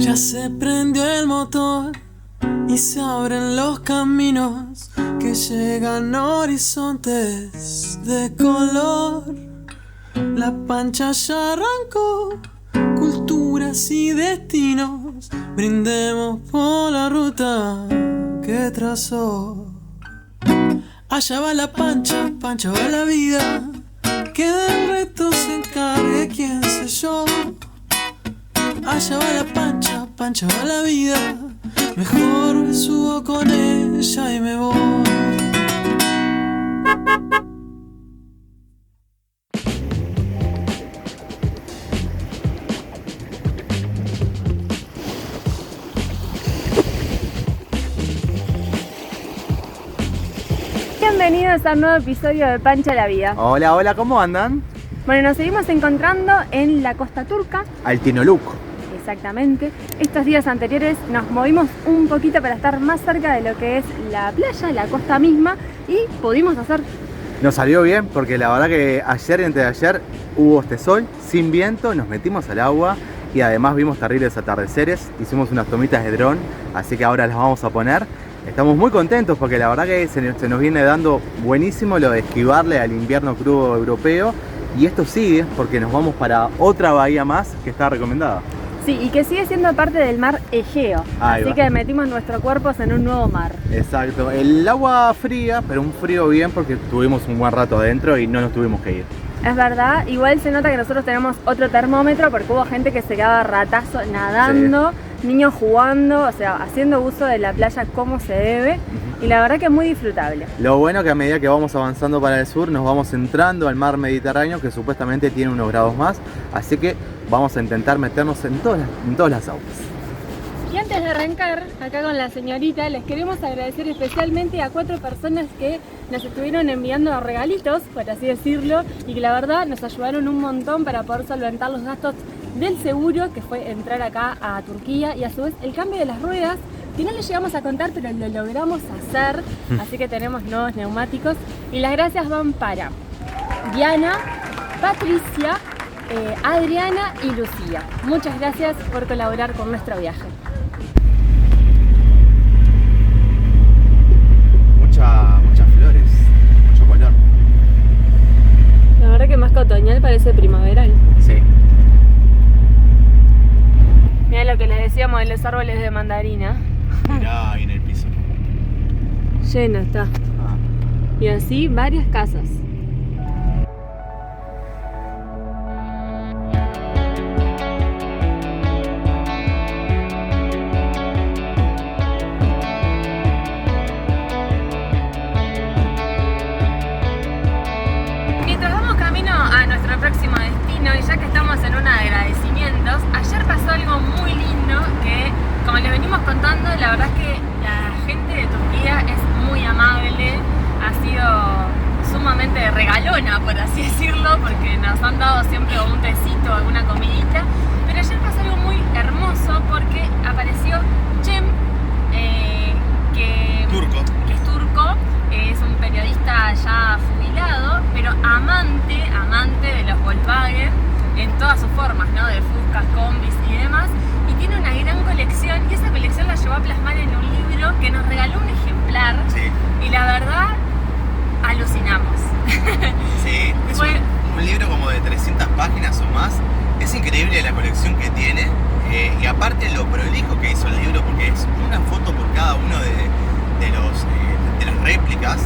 Ya se prendió el motor y se abren los caminos que llegan a horizontes de color. La pancha ya arrancó, culturas y destinos, brindemos por la ruta que trazó. Allá va la pancha, pancha va la vida, que del reto se encargue quién sé yo. Allá va la pancha, pancha va la vida, mejor me subo con ella y me voy. Bienvenidos a un nuevo episodio de Pancha la Vida. Hola, hola, ¿cómo andan? Bueno, nos seguimos encontrando en la costa turca. Altinoluk. Exactamente. Estos días anteriores nos movimos un poquito para estar más cerca de lo que es la playa, la costa misma, y pudimos hacer... Nos salió bien porque la verdad que ayer y antes de ayer hubo este sol, sin viento, nos metimos al agua y además vimos terribles atardeceres, hicimos unas tomitas de dron, así que ahora las vamos a poner. Estamos muy contentos porque la verdad que se nos viene dando buenísimo lo de esquivarle al invierno crudo europeo, y esto sigue porque nos vamos para otra bahía más que está recomendada. Sí, y que sigue siendo parte del mar Egeo. Ahí así va. que metimos nuestros cuerpos en un nuevo mar. Exacto, el agua fría, pero un frío bien porque tuvimos un buen rato adentro y no nos tuvimos que ir. Es verdad, igual se nota que nosotros tenemos otro termómetro porque hubo gente que se quedaba ratazo nadando, niños jugando, o sea, haciendo uso de la playa como se debe, y la verdad que es muy disfrutable. Lo bueno que a medida que vamos avanzando para el sur nos vamos entrando al mar Mediterráneo, que supuestamente tiene unos grados más, así que vamos a intentar meternos en todas las aguas. Y antes de arrancar, acá con la señorita, les queremos agradecer especialmente a 4 personas que nos estuvieron enviando regalitos, por así decirlo, y que la verdad nos ayudaron un montón para poder solventar los gastos del seguro, que fue entrar acá a Turquía, y a su vez el cambio de las ruedas, que no les llegamos a contar, pero lo logramos hacer, así que tenemos nuevos neumáticos. Y las gracias van para Diana, Patricia, Adriana y Lucía. Muchas gracias por colaborar con nuestro viaje. Muchas flores, mucho color. La verdad que más que otoñal parece primaveral. Sí. Mira lo que les decíamos de los árboles de mandarina. Mirá ahí en el piso. Lleno está. Y así varias casas. Mientras vamos camino a nuestro próximo destino, y ya que estamos en una de agradecimientos, ayer pasó algo muy lindo que, como les venimos contando, la verdad es que la gente de Turquía es muy amable, ha sido sumamente regalona, por así decirlo, porque nos han dado siempre un tecito, alguna comidita, pero ayer pasó algo muy hermoso porque apareció Cem, que es turco, es un periodista ya jubilado, pero amante de los Volkswagen en todas sus formas, ¿no? De Fuscas, combis y demás, y tiene una gran colección, y esa colección la llevó a plasmar en un libro que nos regaló un ejemplar, y la verdad, alucinamos. Sí, es un libro como de 300 páginas o más. Es increíble la colección que tiene, y aparte lo prolijo que hizo el libro, porque es una foto por cada uno de las réplicas,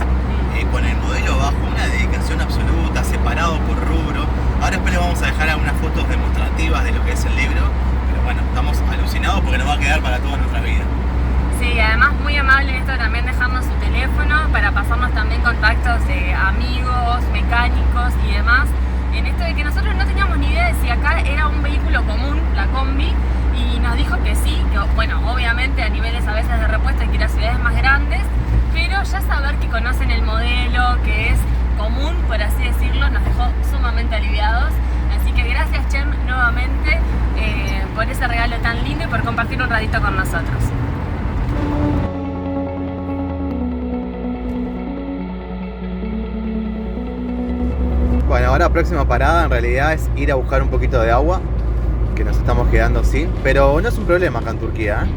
con el modelo bajo, una dedicación absoluta, separado por rubro. Ahora después les vamos a dejar algunas fotos demostrativas de lo que es el libro, pero bueno, estamos alucinados porque nos va a quedar para toda nuestra vida. Sí, además muy amable en esto de también dejarnos su teléfono para pasarnos también contactos de amigos, mecánicos y demás. En esto de que nosotros no teníamos ni idea de si acá era un vehículo común, la combi, y nos dijo que sí, que bueno, obviamente a niveles a veces de repuesto hay que ir a ciudades más grandes, pero ya saber que conocen el modelo, que es común, por así decirlo, nos dejó sumamente aliviados. Así que gracias, Cem, nuevamente por ese regalo tan lindo y por compartir un ratito con nosotros. Bueno, ahora próxima parada en realidad es ir a buscar un poquito de agua. que nos estamos quedando sin, pero no es un problema acá en Turquía, ¿eh?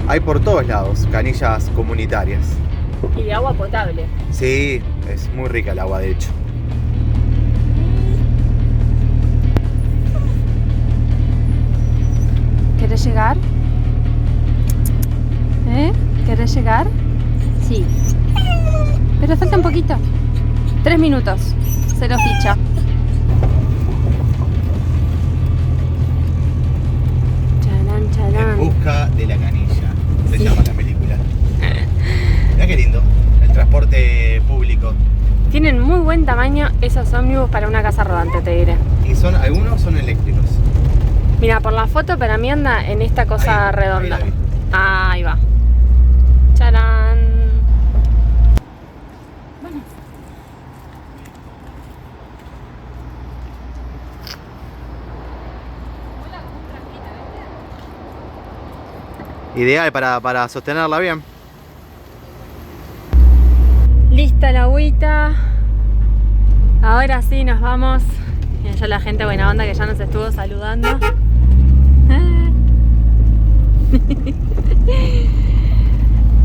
Hay por todos lados canillas comunitarias. Y de agua potable. Sí, es muy rica el agua de hecho. ¿Querés llegar? ¿Querés llegar? Sí. Pero falta un poquito. 3 minutos. Cero ficha. Chalán, chalán. En busca de la canilla. Se llama la película. Mirá qué lindo. El transporte público. Tienen muy buen tamaño esos ómnibus para una casa rodante, te diré. Y algunos son eléctricos. Mira, por la foto para mí anda en esta cosa redonda. Ahí la vi. Ahí va. ¡Charán! Ideal para sostenerla bien. Lista la agüita. Ahora sí nos vamos. Y allá la gente buena onda que ya nos estuvo saludando.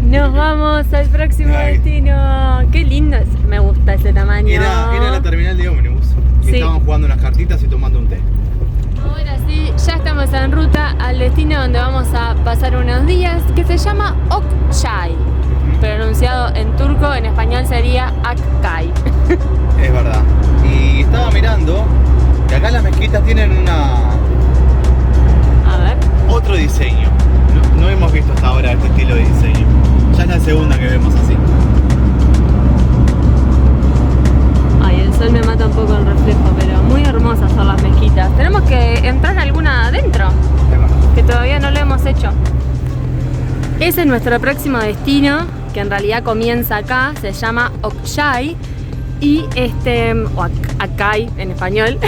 Nos vamos al próximo destino. Qué lindo es. Me gusta ese tamaño. Era la terminal de ómnibus. Sí. Estaban jugando unas cartitas y tomando un té. Ahora sí, ya estamos en ruta al destino donde vamos a pasar unos días, que se llama Okçay. Pronunciado en turco, en español sería Akkay. Es verdad. Y estaba mirando que acá las mezquitas tienen A ver. otro diseño. No hemos visto hasta ahora este estilo de diseño. Ya es la segunda que vemos así. Ay, el sol me mata un poco el reflejo, pero muy hermosas son las mezquitas. Tenemos que entrar a alguna adentro, Es verdad. que todavía no lo hemos hecho. Ese es nuestro próximo destino, que en realidad comienza acá, se llama Okçay. Y o Akkay en español.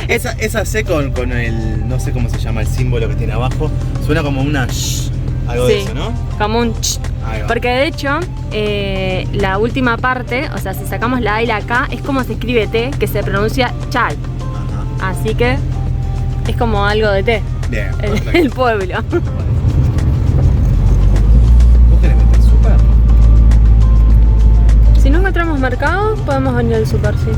esa C con el, no sé cómo se llama el símbolo que tiene abajo, suena como una sh, algo de Sí, eso, ¿no? como un ch. Ahí va. Porque de hecho, la última parte, o sea, si sacamos la A y la K, es como se escribe T, que se pronuncia chay. Ajá. Así que es como algo de té, Bien, el perfecto. pueblo. ¿Vos querés meter súper? Si no encontramos mercado, podemos venir al super, sí.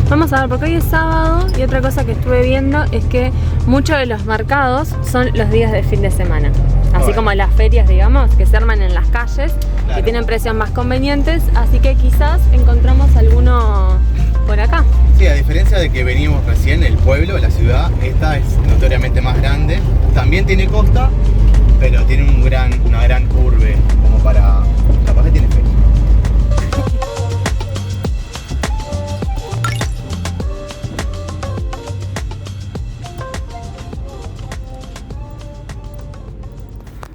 Vamos a ver, porque hoy es sábado y otra cosa que estuve viendo es que muchos de los mercados son los días de fin de semana. Así Bueno. como las ferias, digamos, que se arman en las calles, que Claro. tienen precios más convenientes, así que quizás encontramos alguno por acá. Sí, a diferencia de que venimos recién, el pueblo, la ciudad, esta es notoriamente más grande. También tiene costa, pero tiene una gran urbe como para... Capaz que tiene feria.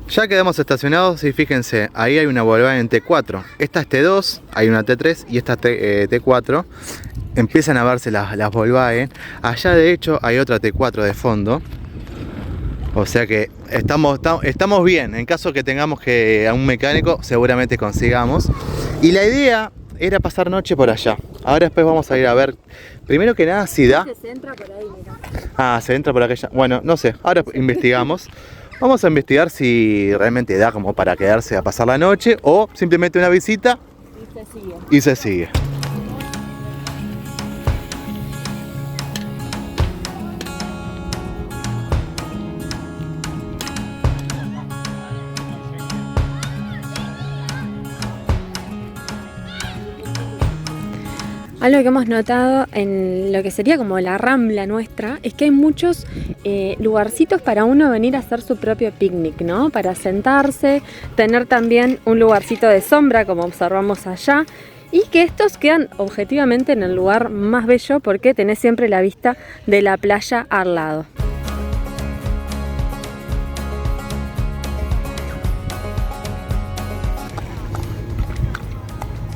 Ya quedamos estacionados y fíjense, ahí hay una Volkswagen en T4. Esta es T2, hay una T3 y esta es T4. Empiezan a verse las Volkswagen. Allá de hecho hay otra T4 de fondo. O sea que estamos bien. En caso que tengamos que a un mecánico, seguramente consigamos. Y la idea era pasar noche por allá. Ahora después vamos a ir a ver, primero que nada, si da. Se entra por ahí, mira. Ah, se entra por aquella. Bueno, no sé, ahora investigamos. Vamos a investigar si realmente da como para quedarse a pasar la noche o simplemente una visita Y se sigue. y se sigue. Algo que hemos notado en lo que sería como la rambla nuestra es que hay muchos lugarcitos para uno venir a hacer su propio picnic, ¿no? Para sentarse, tener también un lugarcito de sombra como observamos allá y que estos quedan objetivamente en el lugar más bello porque tenés siempre la vista de la playa al lado.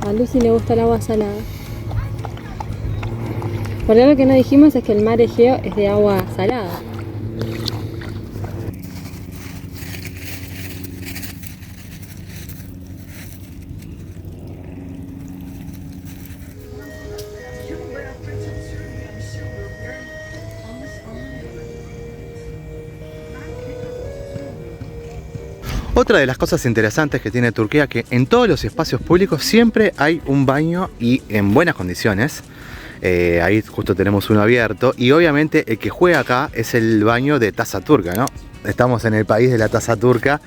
A Lucy le gusta el agua salada. Porque lo que no dijimos es que el mar Egeo es de agua salada. Otra de las cosas interesantes que tiene Turquía es que en todos los espacios públicos siempre hay un baño y en buenas condiciones. Ahí justo tenemos uno abierto y obviamente el que juega acá es el baño de taza turca, ¿no? Estamos en el país de la taza turca,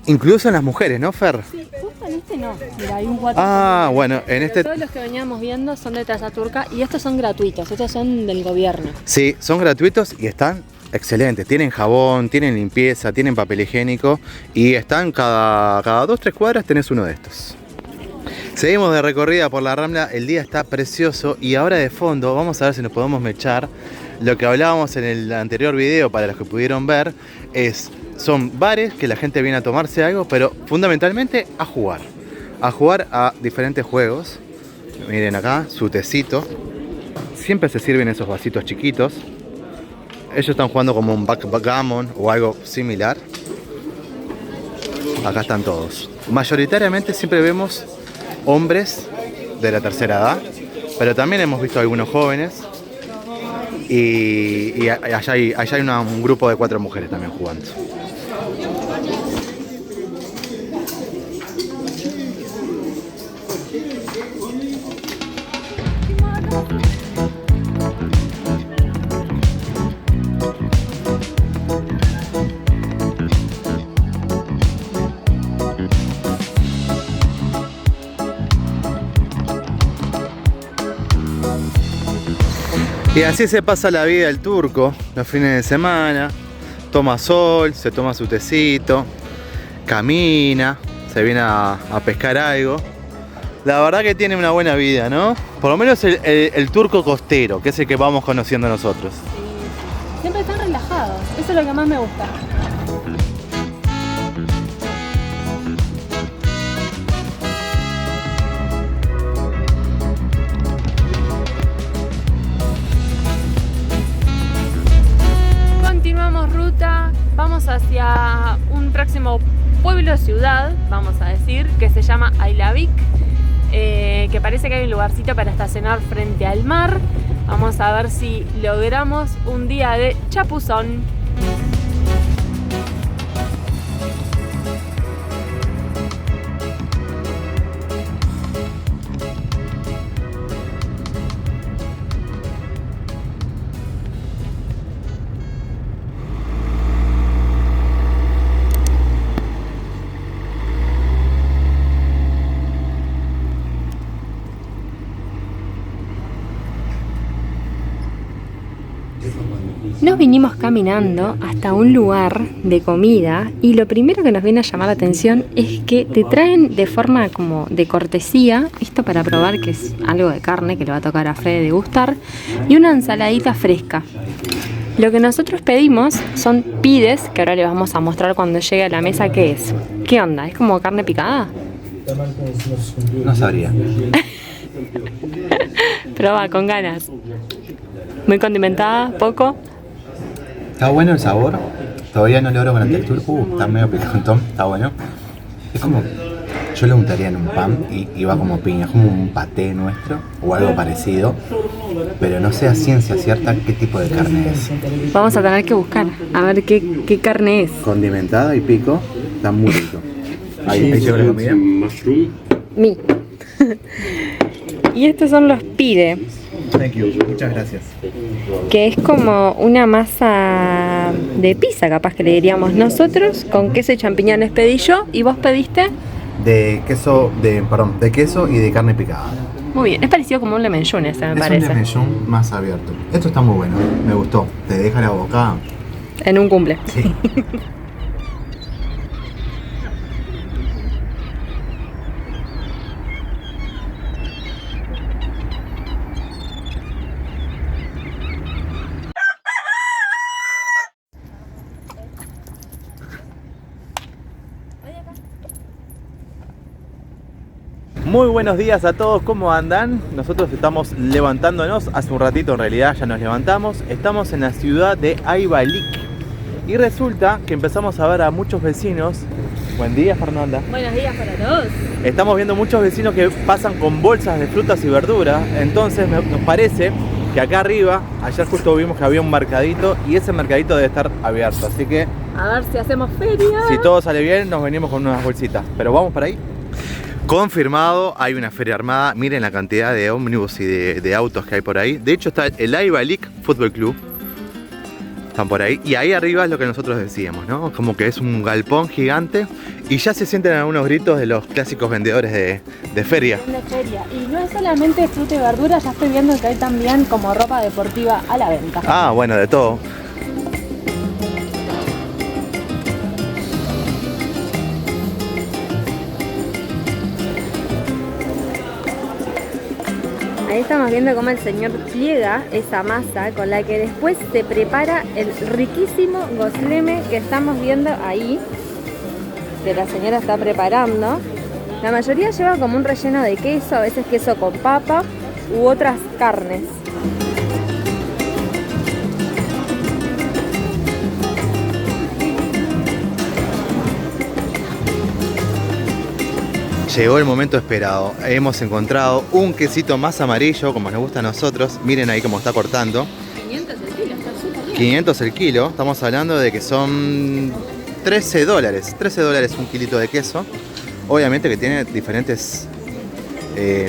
incluso en las mujeres, ¿no, Fer? Sí, justo en este no. Mira, hay un water. Ah, bueno, en este... Todos los que veníamos viendo son de taza turca y estos son gratuitos, estos son del gobierno. Sí, son gratuitos y están excelentes. Tienen jabón, tienen limpieza, tienen papel higiénico y están cada 2-3 cuadras tenés uno de estos. Seguimos de recorrida por la Rambla, el día está precioso y ahora de fondo vamos a ver si nos podemos mechar. Lo que hablábamos en el anterior video, para los que pudieron ver, son bares que la gente viene a tomarse algo, pero fundamentalmente a jugar a diferentes juegos. Miren acá, su tecito. Siempre se sirven esos vasitos chiquitos. Ellos están jugando como un backgammon o algo similar. Acá están todos. Mayoritariamente siempre vemos hombres de la tercera edad, pero también hemos visto algunos jóvenes y allá hay un grupo de 4 mujeres también jugando. Y así se pasa la vida el turco, los fines de semana, toma sol, se toma su tecito, camina, se viene a pescar algo. La verdad que tiene una buena vida, ¿no? Por lo menos el turco costero, que es el que vamos conociendo nosotros. Sí. Siempre están relajados, eso es lo que más me gusta. Continuamos ruta, vamos hacia un próximo pueblo ciudad, vamos a decir, que se llama Aylavik, que parece que hay un lugarcito para estacionar frente al mar. Vamos a ver si logramos un día de chapuzón. Nos vinimos caminando hasta un lugar de comida y lo primero que nos viene a llamar la atención es que te traen de forma como de cortesía, esto para probar que es algo de carne que le va a tocar a Fede degustar, y una ensaladita fresca. Lo que nosotros pedimos son pides, que ahora le vamos a mostrar cuando llegue a la mesa qué es. ¿Qué onda? ¿Es como carne picada? No sabría. Proba con ganas. Muy condimentada, poco. Está bueno el sabor, todavía no logro con la textura. Está medio picantón, está bueno. Es como, yo lo untaría en un pan y va como piña, es como un paté nuestro o algo parecido, pero no sé a ciencia cierta qué tipo de carne es. Vamos a tener que buscar, a ver qué carne es. Condimentada y pico, está muy rico. Ahí llegó la comida. Mi. Y estos son los pide. Thank you, muchas gracias. Que es como una masa de pizza, capaz que le diríamos nosotros, con queso y champiñones pedí yo, y vos pediste De queso y de carne picada. muy bien, es parecido como un lemon ese, me Es parece. un lemellón más abierto. Esto está muy bueno, me gustó. Te deja la boca. En un cumple. Sí. Muy buenos días a todos, ¿cómo andan? Nosotros estamos levantándonos, hace un ratito en realidad ya nos levantamos. Estamos en la ciudad de Ayvalik y resulta que empezamos a ver a muchos vecinos. Buen día, Fernanda. Buenos días para todos. Estamos viendo muchos vecinos que pasan con bolsas de frutas y verduras. Entonces nos parece que acá arriba, ayer justo vimos que había un mercadito y ese mercadito debe estar abierto. Así que A ver si hacemos feria. Si todo sale bien, nos venimos con unas bolsitas. Pero vamos para ahí. Confirmado, hay una feria armada. Miren la cantidad de ómnibus y de autos que hay por ahí. De hecho está el Aibalik Fútbol Club. Están por ahí. Y ahí arriba es lo que nosotros decíamos, ¿no? Como que es un galpón gigante. Y ya se sienten algunos gritos de los clásicos vendedores de feria. De feria. Y no es solamente fruta y verdura, ya estoy viendo que hay también como ropa deportiva a la venta. Ah, bueno, de todo. Ahí estamos viendo cómo el señor pliega esa masa con la que después se prepara el riquísimo gosleme que estamos viendo ahí, que la señora está preparando. La mayoría lleva como un relleno de queso, a veces queso con papa u otras carnes. Llegó el momento esperado. Hemos encontrado un quesito más amarillo, como nos gusta a nosotros. Miren ahí cómo está cortando. 500 el kilo, está súper bien. 500 el kilo. Estamos hablando de que son $13. $13 un kilito de queso. Obviamente que tiene diferentes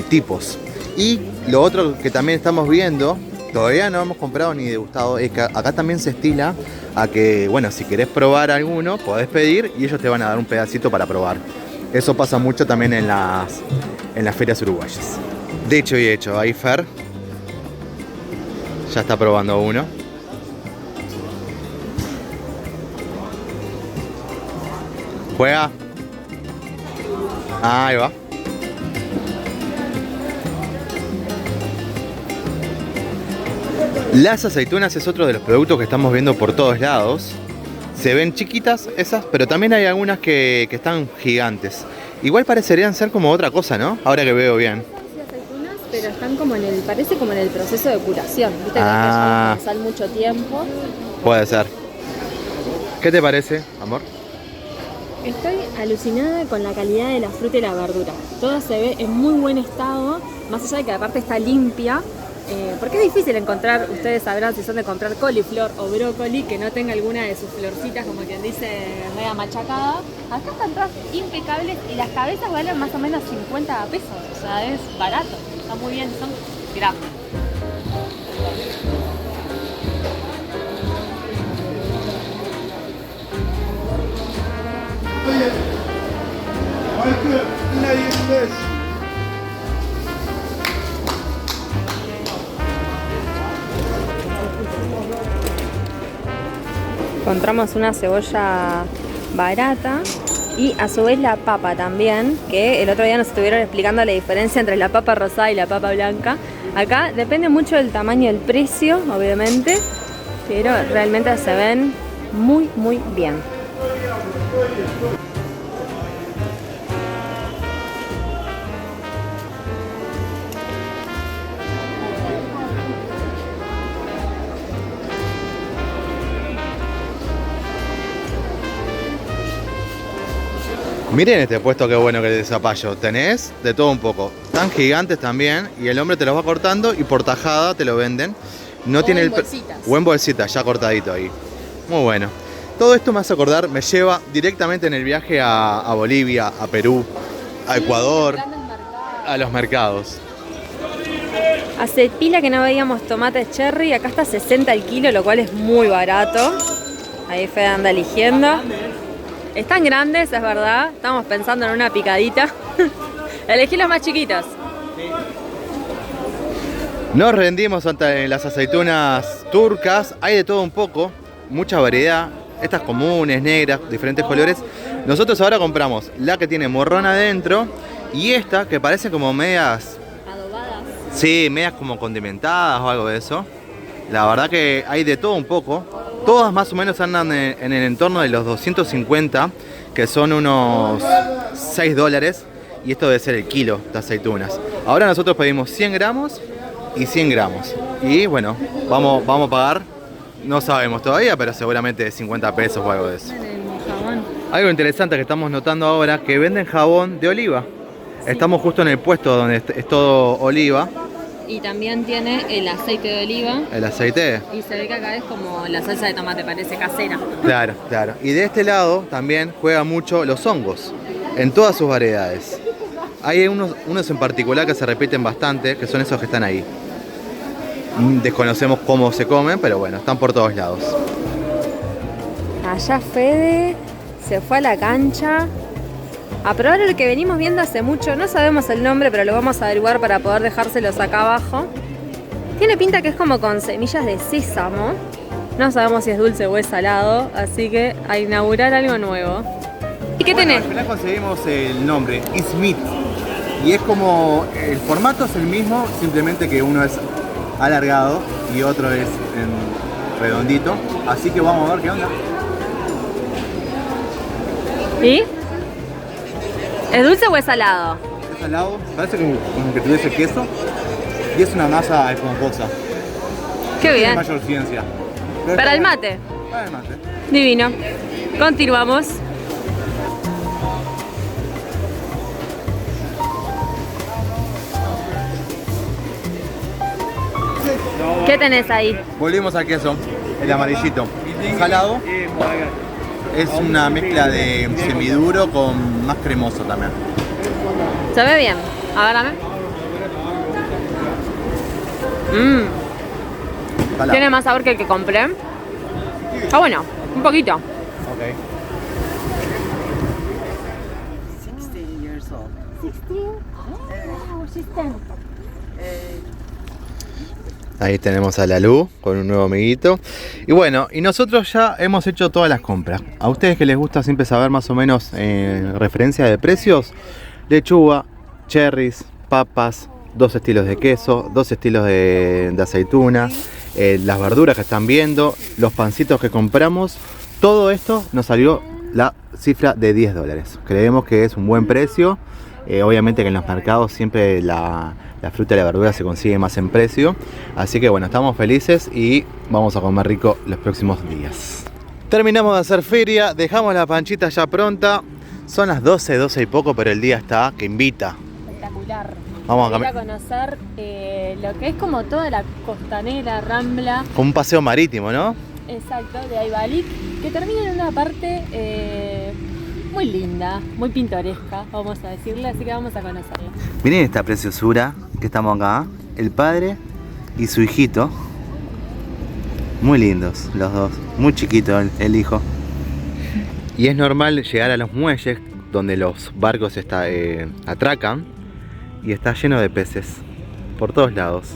tipos. Y lo otro que también estamos viendo, todavía no hemos comprado ni degustado, es que acá también se estila a que, bueno, si querés probar alguno, podés pedir y ellos te van a dar un pedacito para probar. Eso pasa mucho también en las ferias uruguayas. Dicho y hecho, ahí Fer ya está probando uno. Juega. Ahí va. Las aceitunas es otro de los productos que estamos viendo por todos lados. Se ven chiquitas esas, pero también hay algunas que están gigantes. Igual parecerían ser como otra cosa, ¿no? Ahora que veo bien. Sí, aceitunas, pero están como parece como en el proceso de curación. Viste que Ah. hay que pasar mucho tiempo. Puede ser. ¿Qué te parece, amor? Estoy alucinada con la calidad de la fruta y la verdura. Todo se ve en muy buen estado, más allá de que aparte está limpia. Porque es difícil encontrar, ustedes sabrán si son de comprar coliflor o brócoli, que no tenga alguna de sus florcitas, como quien dice, media machacada. Acá están todas impecables y las cabezas valen más o menos 50 pesos, o sea, es barato, está muy bien, son grandes. Encontramos una cebolla barata y a su vez la papa también, que el otro día nos estuvieron explicando la diferencia entre la papa rosada y la papa blanca. Acá depende mucho del tamaño y el precio, obviamente, pero realmente se ven muy, muy bien. Miren este puesto, qué bueno que es de zapallo. Tenés de todo un poco. Tan gigantes también. Y el hombre te los va cortando y por tajada te lo venden. No tiene en bolsitas. O en bolsitas, ya cortadito ahí. Muy bueno. Todo esto me hace acordar, me lleva directamente en el viaje a Bolivia, a Perú, a Ecuador, a los mercados. Hace pila que no veíamos tomates cherry, acá está 60 el kilo, lo cual es muy barato. Ahí Fede anda eligiendo. Están grandes, es verdad. Estamos pensando en una picadita. Elegí los más chiquitos. Nos rendimos ante las aceitunas turcas. Hay de todo un poco, mucha variedad. Estas comunes, negras, diferentes colores. Nosotros ahora compramos la que tiene morrón adentro y esta que parece como medias... Adobadas. Sí, medias como condimentadas o algo de eso. La verdad que hay de todo un poco. Todas más o menos andan en el entorno de los 250, que son unos $6. Y esto debe ser el kilo de aceitunas. Ahora nosotros pedimos 100 gramos y 100 gramos. Y bueno, vamos a pagar, no sabemos todavía, pero seguramente 50 pesos o algo de eso. Algo interesante que estamos notando ahora, que venden jabón de oliva. Sí. Estamos justo en el puesto donde es todo oliva. y también tiene el aceite de oliva. El aceite. Y se ve que acá es como la salsa de tomate, parece casera. Claro, claro. Y de este lado también juega mucho los hongos, en todas sus variedades. Hay unos en particular que se repiten bastante, que son esos que están ahí. Desconocemos cómo se comen, pero bueno, están por todos lados. Allá Fede se fue a la cancha a probar el que venimos viendo hace mucho. No sabemos el nombre, pero lo vamos a averiguar para poder dejárselos acá abajo. Tiene pinta que es como con semillas de sésamo. No sabemos si es dulce o es salado, así que a inaugurar algo nuevo. ¿Y qué tenés? Al final conseguimos el nombre, It's Meat. Y es como, el formato es el mismo, simplemente que uno es alargado y otro es redondito. Así que vamos a ver qué onda. ¿Y? ¿Es dulce o es salado? Es salado, parece como que tuviese queso. Y es una masa esponjosa. Qué bien. Tiene mayor ciencia. Pero Para el mate. para el mate. Divino. Continuamos. ¿Qué tenés ahí? Volvimos al queso, el amarillito. Salado. Es una mezcla de semiduro con más cremoso también. Se ve bien. A ver, dame. Salado. Tiene más sabor que el que compré. Está bueno, un poquito. Ok. 16 years old. 16? Oh, she's 10. Ahí tenemos a Lalu con un nuevo amiguito. Y bueno, y nosotros ya hemos hecho todas las compras. A ustedes que les gusta siempre saber más o menos referencia de precios, lechuga, cherries, papas, 2 estilos de queso, 2 estilos de aceituna, las verduras que están viendo, los pancitos que compramos, todo esto nos salió la cifra de $10. Creemos que es un buen precio. Obviamente que en los mercados siempre la fruta y la verdura se consigue más en precio. Así que bueno, estamos felices y vamos a comer rico los próximos días. Terminamos de hacer feria, dejamos la panchita ya pronta. Son las 12 y poco, pero el día está que invita. Espectacular. Vamos a ir a conocer lo que es como toda la costanera, Rambla. Con un paseo marítimo, ¿no? Exacto, de Aybalik, que termina en una parte muy linda, muy pintoresca, vamos a decirle, así que vamos a conocerla. Miren esta preciosura que estamos acá, el padre y su hijito. Muy lindos los dos, muy chiquito el hijo. Y es normal llegar a los muelles donde los barcos atracan y está lleno de peces por todos lados.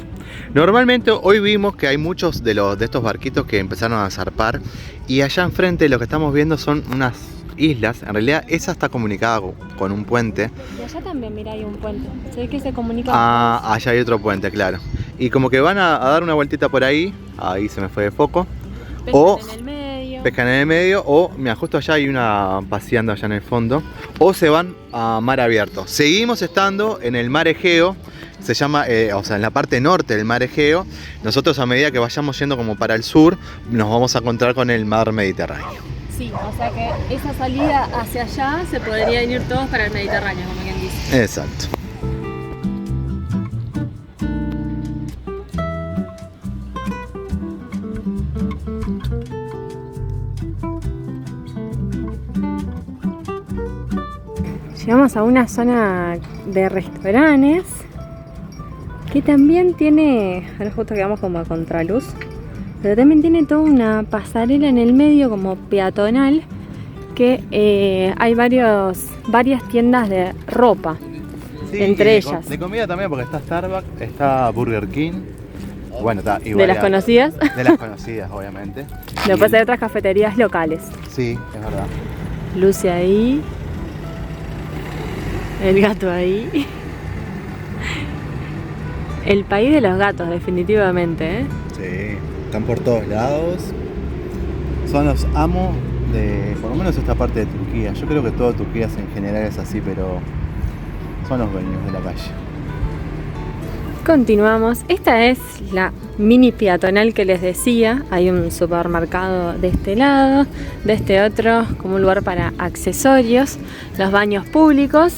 Normalmente hoy vimos que hay muchos de estos barquitos que empezaron a zarpar y allá enfrente lo que estamos viendo son unas islas. En realidad esa está comunicada con un puente. Y allá también, mira, hay un puente. Se ve que se comunica. Ah, allá hay otro puente, claro. Y como que van a dar una vueltita por ahí. Ahí se me fue de foco. Pescan en el medio. Pescan en el medio. O, mira, justo allá hay una paseando allá en el fondo. O se van a mar abierto. Seguimos estando en el mar Egeo. Se llama, o sea, en la parte norte del mar Egeo. Nosotros a medida que vayamos yendo como para el sur, nos vamos a encontrar con el mar Mediterráneo. Sí, o sea que esa salida hacia allá se podrían ir todos para el Mediterráneo, como quien dice. Exacto. Llegamos a una zona de restaurantes que también tiene, ahora justo quedamos como a contraluz, pero también tiene toda una pasarela en el medio como peatonal que hay varias tiendas de ropa, Sí, entre ellas. De comida también, porque está Starbucks, está Burger King. Bueno, está De las conocidas. De las conocidas, obviamente. Después hay otras cafeterías locales. Sí, es verdad. Lucy ahí. El gato ahí. El país de los gatos, definitivamente, ¿eh? Sí, están por todos lados. Son los amos de, por lo menos esta parte de Turquía. Yo creo que toda Turquía en general es así, pero son los dueños de la calle. Continuamos. Esta es la mini peatonal que les decía. Hay un supermercado de este lado, de este otro como un lugar para accesorios, los baños públicos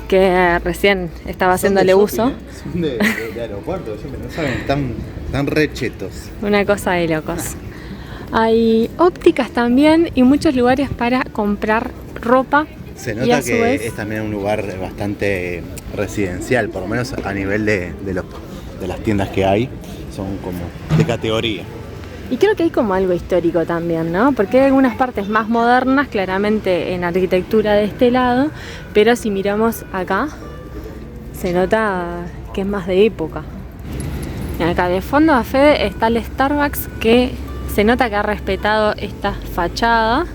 que recién estaba haciéndole uso. Son de aeropuerto, no saben, tan rechetos. Una cosa de locos. Hay ópticas también y muchos lugares para comprar ropa. Se Y a nota su que vez- es también un lugar bastante residencial, por lo menos a nivel de las tiendas que hay, son como de categoría. Y creo que hay como algo histórico también, ¿no? Porque hay algunas partes más modernas, claramente en arquitectura de este lado, pero si miramos acá, se nota que es más de época. Y acá de fondo a Fede está el Starbucks, que se nota que ha respetado esta fachada.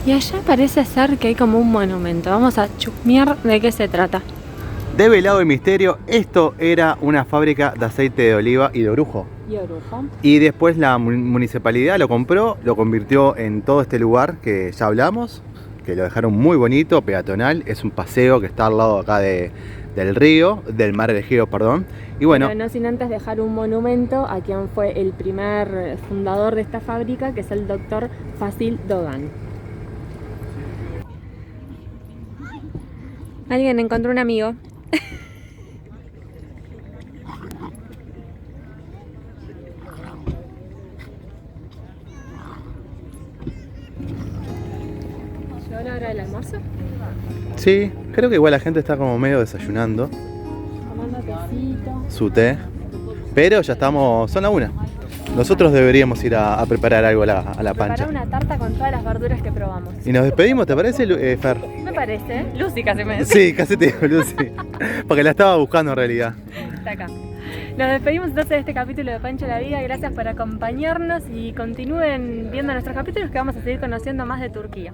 Y allá parece ser que hay como un monumento. Vamos a chusmear de qué se trata. Develado el misterio, esto era una fábrica de aceite de oliva y de orujo. Y orujo. Y después la municipalidad lo compró, lo convirtió en todo este lugar que ya hablamos, que lo dejaron muy bonito, peatonal. Es un paseo que está al lado acá del río, del mar Egeo, perdón. Y bueno, Pero no sin antes dejar un monumento a quien fue el primer fundador de esta fábrica, que es el doctor Fasil Dogan. Alguien encontró un amigo. ¿Llegó la hora del almuerzo? sí, creo que igual la gente está como medio desayunando Tomando tecito. su té, pero ya estamos, son las 1. Nosotros deberíamos ir a preparar algo a la pancha. Preparar una tarta con todas las verduras que probamos. Y nos despedimos, ¿te parece, Fer? Me parece. Lucy casi me dice. Sí, casi te digo, Lucy. Porque la estaba buscando en realidad. Está acá. Nos despedimos entonces de este capítulo de Pancho la Vida. Gracias por acompañarnos y continúen viendo nuestros capítulos, que vamos a seguir conociendo más de Turquía.